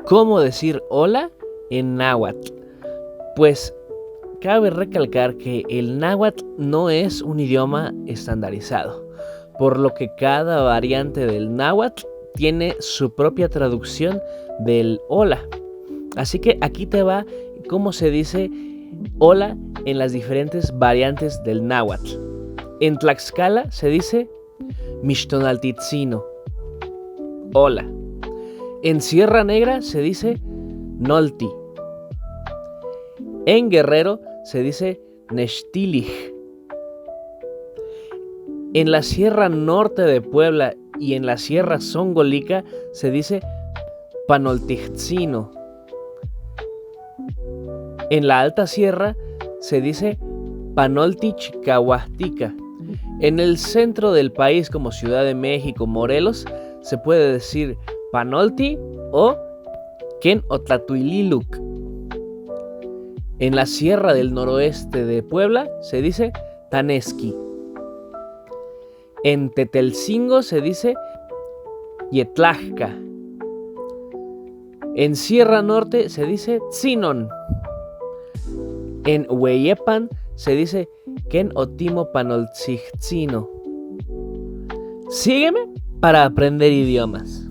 ¿Cómo decir hola en náhuatl? Pues cabe recalcar que el náhuatl no es un idioma estandarizado, por lo que cada variante del náhuatl tiene su propia traducción del hola. Así que aquí te va cómo se dice hola en las diferentes variantes del náhuatl. En Tlaxcala se dice Mixtonaltitzino, hola. En Sierra Negra se dice Nolti. En Guerrero se dice Nextilich. En la Sierra Norte de Puebla y en la Sierra Zongolica se dice Panoltichtzino. En la Alta Sierra se dice Panoltichicahuahtica. En el centro del país, como Ciudad de México, Morelos, se puede decir Panolti o Ken Otlatuililuc. En la Sierra del Noroeste de Puebla se dice Tanesqui. En Tetelcingo se dice Yetlajca. En Sierra Norte se dice Tzinon. En Hueyepan se dice Ken Otimo Panoltzichtzino. Sígueme para aprender idiomas.